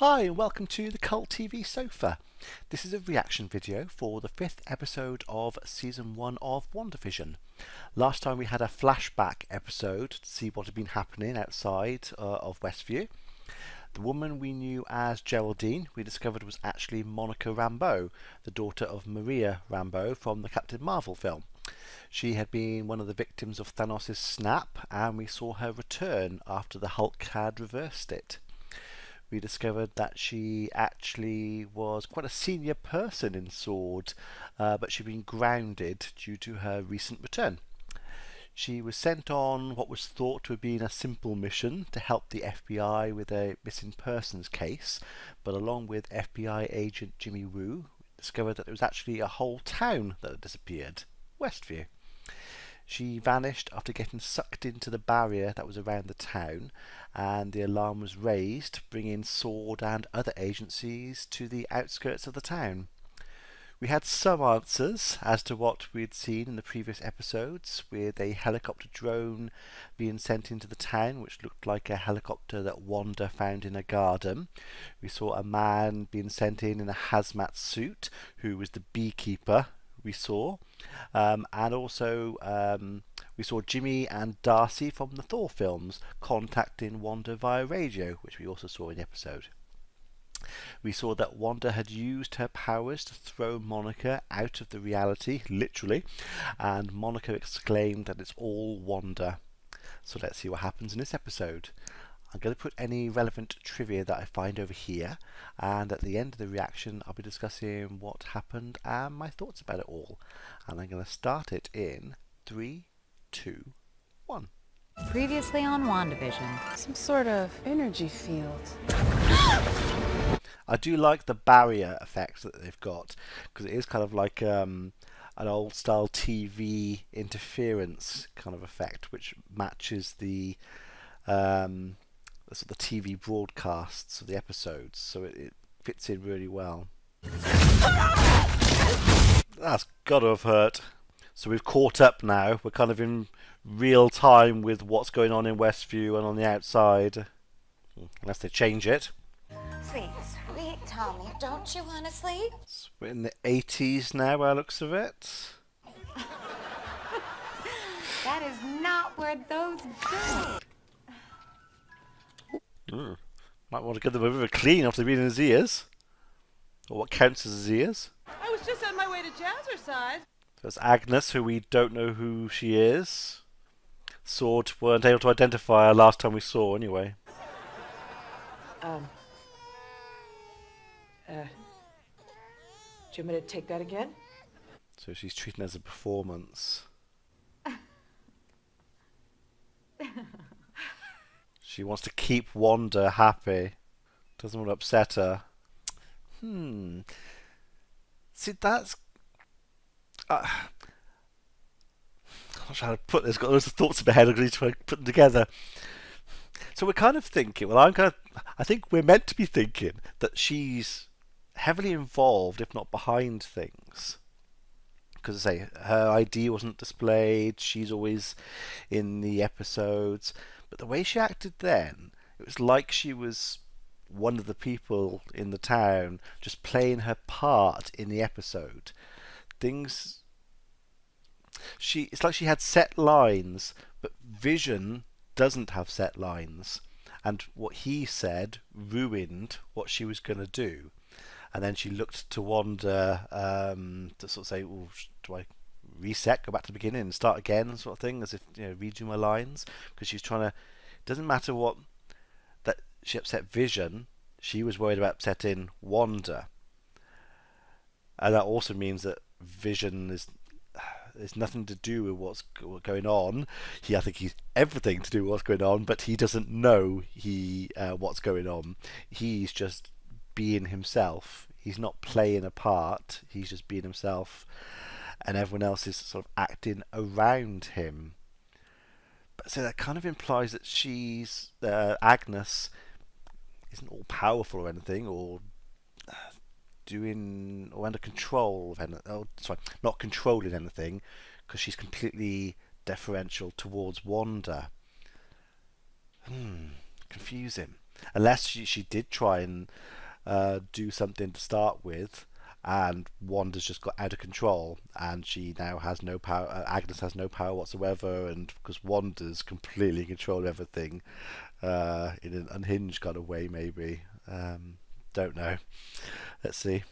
Hi and welcome to the Cult TV Sofa. This is a reaction video for the 5th episode of Season 1 of WandaVision. Last time we had a flashback episode to see what had been happening outside of Westview. The woman we knew as Geraldine we discovered was actually Monica Rambeau, the daughter of Maria Rambeau from the Captain Marvel film. She had been one of the victims of Thanos' snap, and we saw her return after the Hulk had reversed it. We discovered that she actually was quite a senior person in S.W.O.R.D., but she'd been grounded due to her recent return. She was sent on what was thought to have been a simple mission to help the FBI with a missing persons case, but along with FBI agent Jimmy Woo, discovered that it was actually a whole town that had disappeared, Westview. She vanished after getting sucked into the barrier that was around the town, and the alarm was raised, bringing S.W.O.R.D. and other agencies to the outskirts of the town. We had some answers as to what we'd seen in the previous episodes, with a helicopter drone being sent into the town, which looked like a helicopter that Wanda found in a garden. We saw a man being sent in a hazmat suit, who was the beekeeper we saw, and also we saw Jimmy and Darcy from the Thor films contacting Wanda via radio, which we also saw in the episode. We saw that Wanda had used her powers to throw Monica out of the reality, literally, and Monica exclaimed that it's all Wanda. So let's see what happens in this episode. I'm going to put any relevant trivia that I find over here, and at the end of the reaction I'll be discussing what happened and my thoughts about it all. And I'm going to start it in 3, 2, 1. Previously on WandaVision. Some sort of energy field. I do like the barrier effect that they've got, because it is kind of like an old style TV interference kind of effect, which matches the sort of the TV broadcasts of the episodes, so it fits in really well. That's gotta have hurt. So we've caught up now. We're kind of in real time with what's going on in Westview and on the outside. Unless they change it. Sweet, Tommy, don't you want to sleep? So we're in the 80s now by the looks of it. That is not where those go. Might want to give them a bit of a clean after being in his ears. Or what counts as his ears. I was just on my way to Jazzercise. There's Agnes, who we don't know who she is. S.W.O.R.D. weren't able to identify her last time we saw, anyway. Do you want me to take that again? So she's treating it as a performance. She wants to keep Wanda happy. Doesn't want to upset her. See, that's... I'm not trying to put this. Got loads of thoughts in my head. I'm going to try to put them together. So we're kind of thinking. Well, I think we're meant to be thinking that she's heavily involved, if not behind things. Because I say her ID wasn't displayed. She's always in the episodes, but the way she acted then, it was like she was one of the people in the town, just playing her part in the episode. It's like she had set lines, but Vision doesn't have set lines, and what he said ruined what she was going to do. And then she looked to Wanda to sort of say, "Well, do I reset, go back to the beginning and start again," sort of thing, as if, you know, redo my lines, because she's trying to. It doesn't matter what that she upset Vision. She was worried about upsetting Wanda, and that also means that Vision there's nothing to do with what's going on. I think he's everything to do with what's going on, but he doesn't know what's going on. He's just being himself. He's not playing a part. He's just being himself, and everyone else is sort of acting around him. But so that kind of implies that Agnes isn't all powerful or anything, or doing or under control of anything. Oh, sorry, not controlling anything, because she's completely deferential towards Wanda. Confusing. Unless she did try and do something to start with, and Wanda's just got out of control, and she now has no power. Agnes has no power whatsoever, and because Wanda's completely in control of everything, in an unhinged kind of way, maybe. Don't know. Let's see.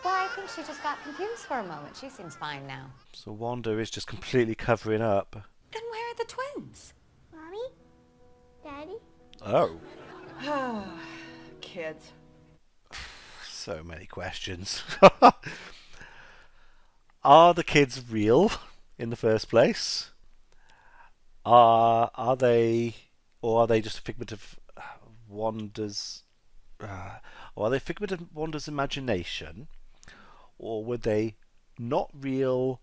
Well, I think she just got confused for a moment. She seems fine now. So Wanda is just completely covering up. Then where are the twins? Mommy? Daddy? Oh, Kids. so many questions. Are the kids real in the first place? Are they, or are they just a figment of Wanda's, or are they a figment of Wanda's imagination, or were they not real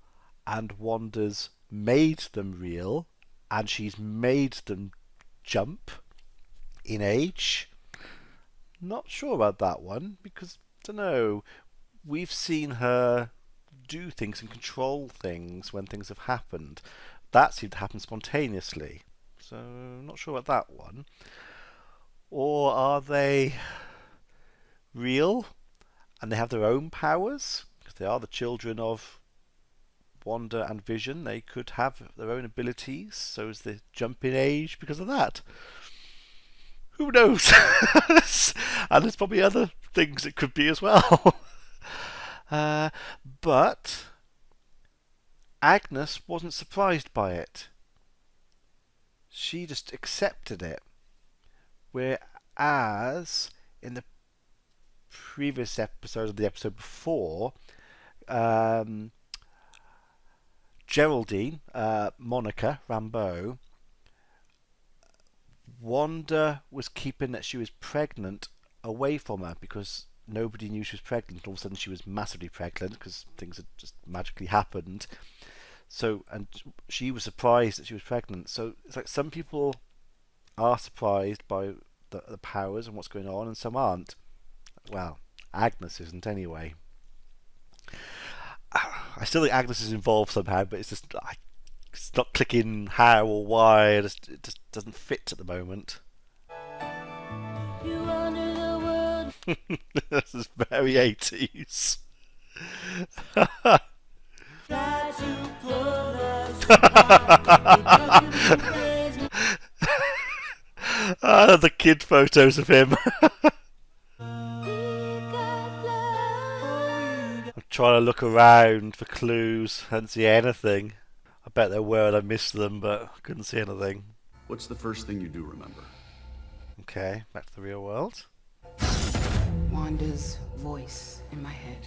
and Wanda's made them real, and she's made them jump in age? Not sure about that one, because I don't know. We've seen her do things and control things when things have happened. That seemed to happen spontaneously, so not sure about that one. Or are they real and they have their own powers? Because they are the children of Wanda and Vision. They could have their own abilities, so is the jump in age because of that? Who knows? And there's probably other things it could be as well. But Agnes wasn't surprised by it. She just accepted it. Whereas in the previous episode, or the episode before, Geraldine, Monica Rambeau, Wanda was keeping that she was pregnant away from her because nobody knew she was pregnant. All of a sudden she was massively pregnant because things had just magically happened. So, and she was surprised that she was pregnant. So it's like some people are surprised by the powers and what's going on, and some aren't. Well, Agnes isn't anyway. I still think Agnes is involved somehow, but it's just it's not clicking how or why. It just doesn't fit at the moment. This is very 80s. The kid photos of him. I'm trying to look around for clues. I didn't see anything. I bet there were and I missed them, but I couldn't see anything. What's the first thing you do remember? Okay, back to the real world. Wanda's voice in my head.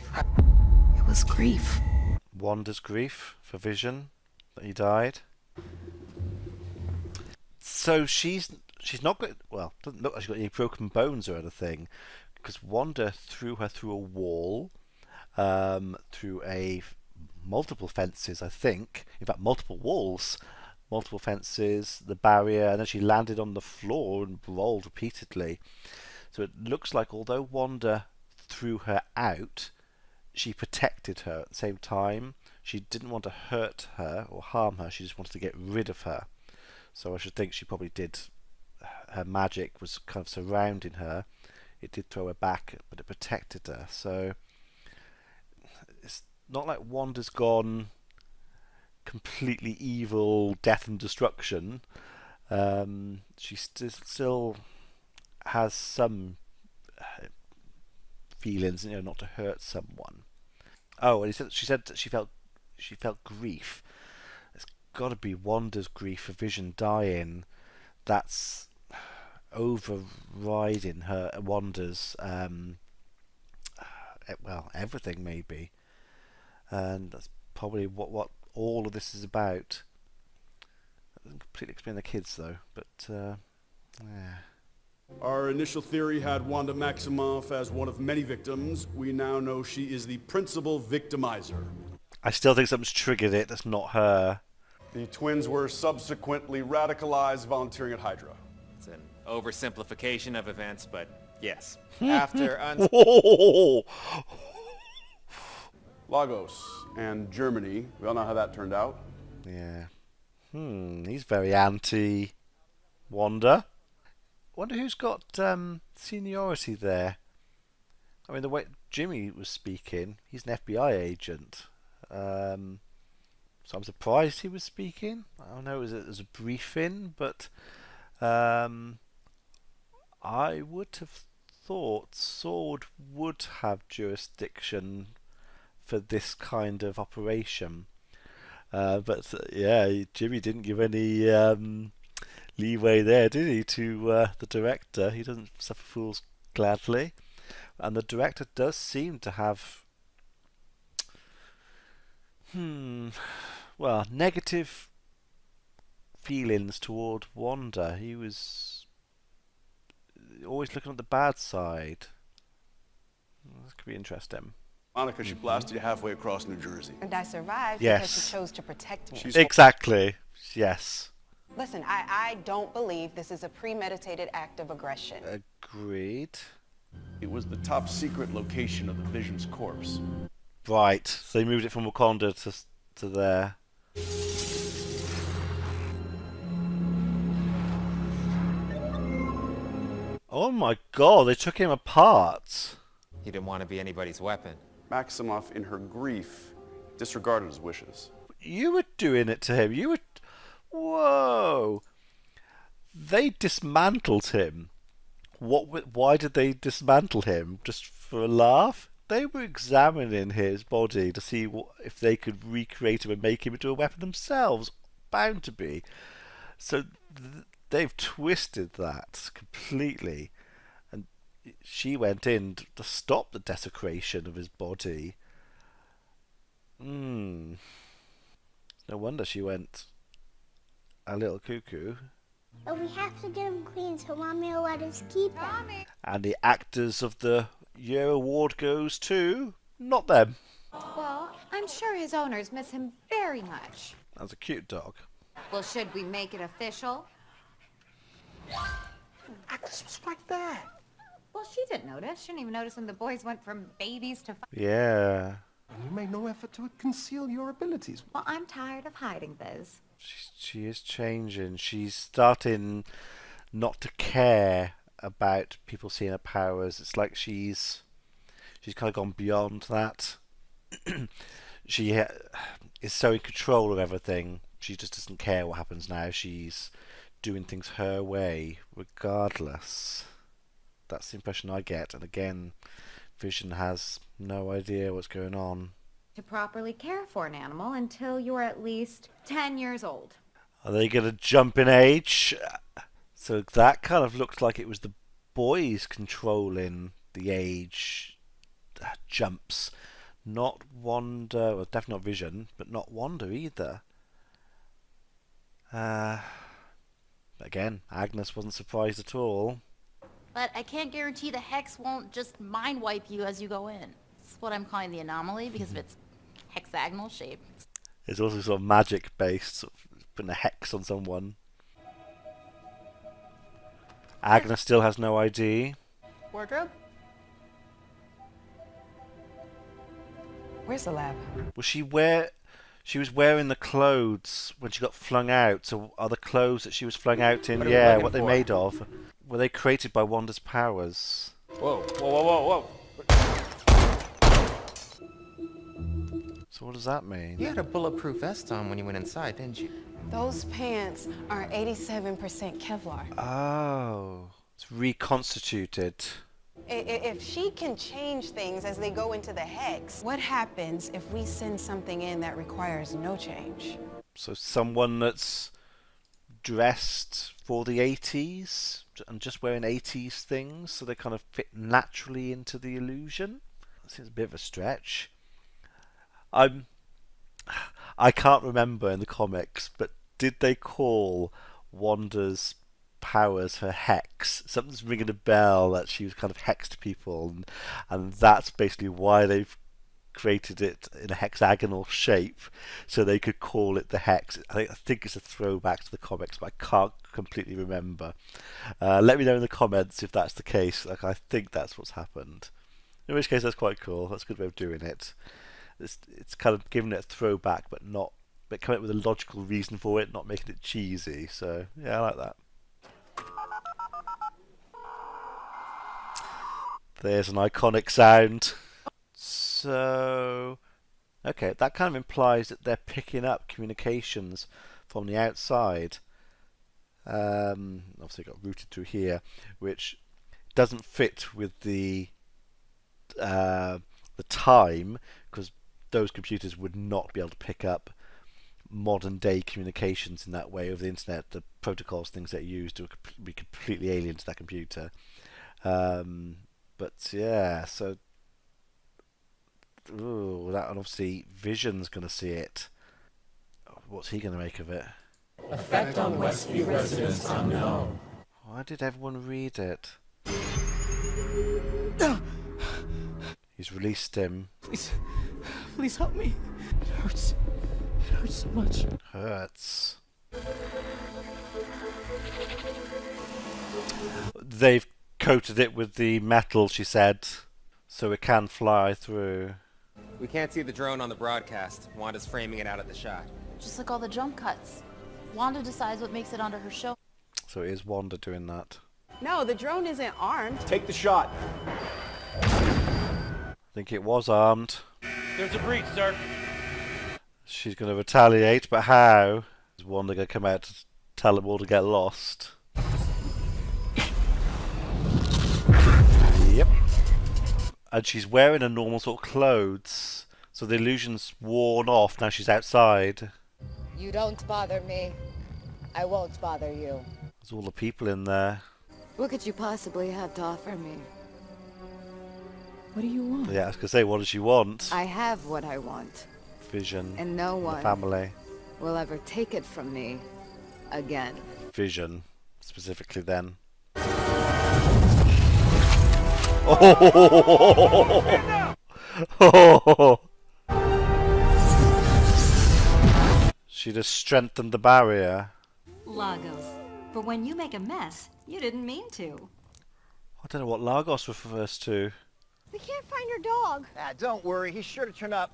It was grief. Wanda's grief for Vision that he died. So she's not got, well, doesn't look like she's got any broken bones or anything, because Wanda threw her through a wall, through multiple fences, I think. In fact, multiple walls, multiple fences, the barrier, and then she landed on the floor and rolled repeatedly. So it looks like although Wanda threw her out, she protected her at the same time. She didn't want to hurt her or harm her, she just wanted to get rid of her. So I should think she probably did, her magic was kind of surrounding her. It did throw her back, but it protected her. So it's not like Wanda's gone completely evil, death and destruction. She still has some feelings, not to hurt someone. Oh, and she said that she felt grief. It's got to be Wanda's grief for Vision dying. That's overriding her Wanda's everything maybe, and that's probably what all of this is about. That doesn't completely explain the kids though, but yeah. Our initial theory had Wanda Maximoff as one of many victims. We now know she is the principal victimizer. I still think something's triggered it. That's not her. The twins were subsequently radicalized, volunteering at Hydra. It's an oversimplification of events, but yes. Whoa! Lagos and Germany. We all know how that turned out. Yeah. He's very anti Wanda. wonder who's got seniority there. I mean, the way Jimmy was speaking, he's an FBI agent. So I'm surprised he was speaking. I don't know, it was a briefing, but I would have thought Sword would have jurisdiction for this kind of operation. But yeah, Jimmy didn't give any leeway there, did he, to the director? He doesn't suffer fools gladly. And the director does seem to have negative feelings toward Wanda. He was always looking at the bad side. This could be interesting. Monica, she blasted you halfway across New Jersey. And I survived Yes. because she chose to protect me. Exactly. Yes. Listen, I don't believe this is a premeditated act of aggression. Agreed. It was the top secret location of the Vision's corpse. Right. So they moved it from Wakanda to there. Oh my god, they took him apart. He didn't want to be anybody's weapon. Maximoff, in her grief, disregarded his wishes. You were doing it to him. You were... Whoa. They dismantled him. Why did they dismantle him? Just for a laugh? They were examining his body to see if they could recreate him and make him into a weapon themselves. Bound to be. So they've twisted that completely. And she went in to stop the desecration of his body. No wonder she went a little cuckoo. But we have to get him clean so Mommy will let us keep him. And the Actors of the Year award goes to... not them. Well, I'm sure his owners miss him very much. That's a cute dog. Well, should we make it official? Agnes was right there. Well, she didn't notice. She didn't even notice when the boys went from babies to... Yeah. And you made no effort to conceal your abilities. Well, I'm tired of hiding those. She is changing. She's starting not to care about people seeing her powers. It's like she's kind of gone beyond that. She is so in control of everything. She just doesn't care what happens now. She's doing things her way, regardless. That's the impression I get. And again, Vision has no idea what's going on. To properly care for an animal until you're at least 10 years old. Are they going to jump in age? So that kind of looked like it was the boys controlling the age jumps. Not Wanda, well, definitely not Vision, but not Wanda either. Again, Agnes wasn't surprised at all. But I can't guarantee the hex won't just mind wipe you as you go in. It's what I'm calling the anomaly because of its hexagonal shape. It's also sort of magic based, sort of putting a hex on someone. Agnes still has no ID. Wardrobe? Where's the lab? She was wearing the clothes when she got flung out. So are the clothes that she was flung out in? What are we Yeah, looking what they for? made of? Were they created by Wanda's powers? Whoa, whoa, whoa, whoa, whoa. So what does that mean? You had a bulletproof vest on when you went inside, didn't you? Those pants are 87% Kevlar. Oh, it's reconstituted. If she can change things as they go into the hex, what happens if we send something in that requires no change? So someone that's dressed for the 80s and just wearing 80s things so they kind of fit naturally into the illusion? That seems a bit of a stretch. I can't remember in the comics, but did they call Wanda's powers her hex? Something's ringing a bell that she was kind of hexed people, and that's basically why they've created it in a hexagonal shape so they could call it the hex. I think it's a throwback to the comics, but I can't completely remember. Let me know in the comments if that's the case. Like, I think that's what's happened. In which case, that's quite cool. That's a good way of doing it. It's kind of giving it a throwback, but coming up with a logical reason for it, not making it cheesy. So yeah, I like that. There's an iconic sound. So, okay, that kind of implies that they're picking up communications from the outside. Obviously got routed through here, which doesn't fit with the time, because those computers would not be able to pick up modern day communications in that way over the internet. The protocols, things that are used, would be completely alien to that computer. But yeah, so that obviously Vision's going to see it. What's he going to make of it? Effect on Westview residents unknown. Why did everyone read it? He's released him. Please help me. It hurts. It hurts so much. Hurts. They've coated it with the metal, she said, so it can fly through. We can't see the drone on the broadcast. Wanda's framing it out at the shot. Just like all the jump cuts. Wanda decides what makes it onto her show. So it is Wanda doing that. No, the drone isn't armed. Take the shot. I think it was armed. There's a breach, sir. She's going to retaliate, but how? Is Wanda going to come out to tell them all to get lost? Yep. And she's wearing a normal sort of clothes, so the illusion's worn off now she's outside. You don't bother me. I won't bother you. There's all the people in there. What could you possibly have to offer me? What do you want? Yeah, I was going to say, what does she want? I have what I want. Vision. And no The one family. will ever take it from me again. Vision, specifically then. Oh! She just strengthened the barrier. Lagos. For when you make a mess, you didn't mean to. I don't know what Lagos refers to. We can't find your dog. Ah, don't worry. He's sure to turn up.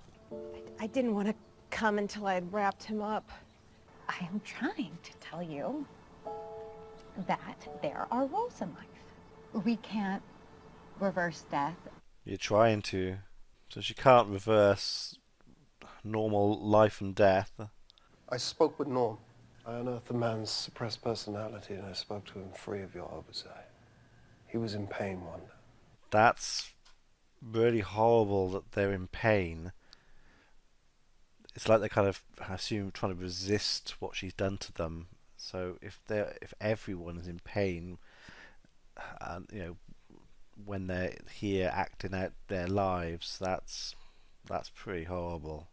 I didn't want to come until I had wrapped him up. I am trying to tell you that there are rules in life. We can't reverse death. You're trying to. So she can't reverse normal life and death. I spoke with Norm. I unearthed the man's suppressed personality and I spoke to him free of your oversight. He was in pain, Wanda. That's really horrible that they're in pain. It's like they're kind of, I assume, trying to resist what she's done to them. So if everyone is in pain, and when they're here acting out their lives, that's pretty horrible.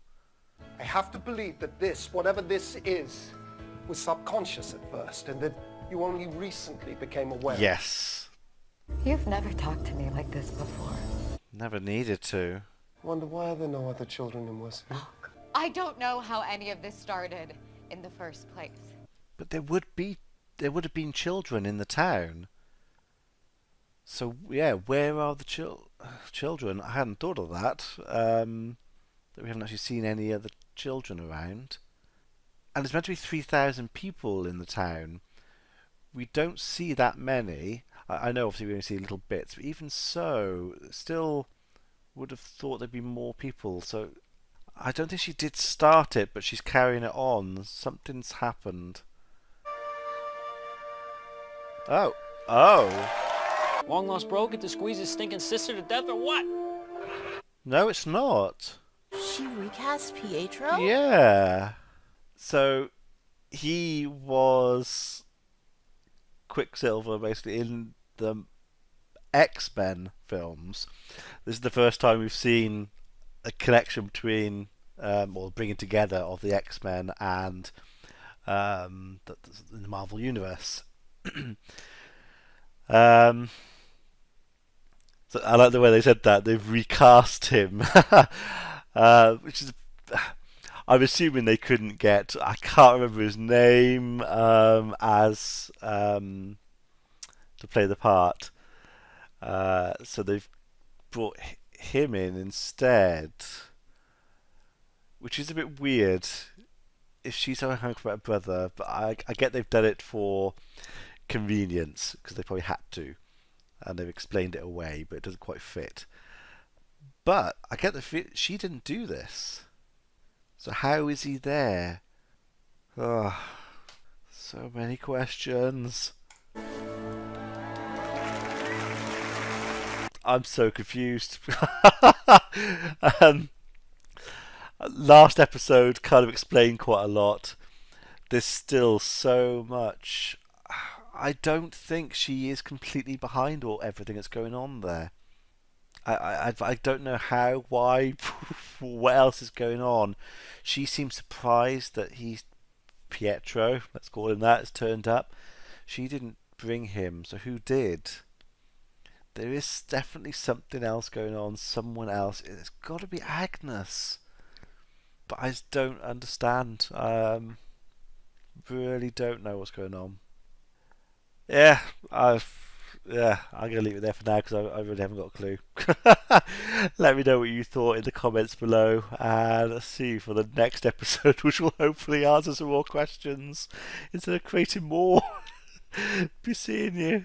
I have to believe that this, whatever this is, was subconscious at first and that you only recently became aware. Yes. You've never talked to me like this before. Never needed to. Wonder why are there no other children in Westview? I don't know how any of this started in the first place. But there would have been children in the town. So yeah, where are the children? I hadn't thought of that. That we haven't actually seen any other children around. And there's meant to be 3,000 people in the town. We don't see that many. I know obviously we only see little bits, but even so, still would have thought there'd be more people. So I don't think she did start it, but she's carrying it on. Something's happened. Oh. Long lost bro get to squeeze his stinking sister to death or what? No, it's not. She recast Pietro? Yeah. So he was Quicksilver basically in the X-Men films. This is the first time we've seen a connection between or bringing together of the X-Men and in the Marvel Universe. So I like the way they said that. They've recast him. Which is, I'm assuming they couldn't get, I can't remember his name as to play the part. So they've brought him in instead, which is a bit weird if she's so hung about her brother, but I get they've done it for convenience because they probably had to. and they've explained it away, but it doesn't quite fit. But I get the feel she didn't do this. So how is he there? Oh, so many questions. I'm so confused. Last episode kind of explained quite a lot. There's still so much. I don't think she is completely behind everything that's going on there. I don't know how, why, what else is going on. She seems surprised that he's Pietro, let's call him that, has turned up. She didn't bring him, so who did? There is definitely something else going on, someone else. It's got to be Agnes. But I just don't understand. Really don't know what's going on. Yeah, I'm gonna leave it there for now because I really haven't got a clue. Let me know what you thought in the comments below, and let's see you for the next episode, which will hopefully answer some more questions instead of creating more. Be seeing you.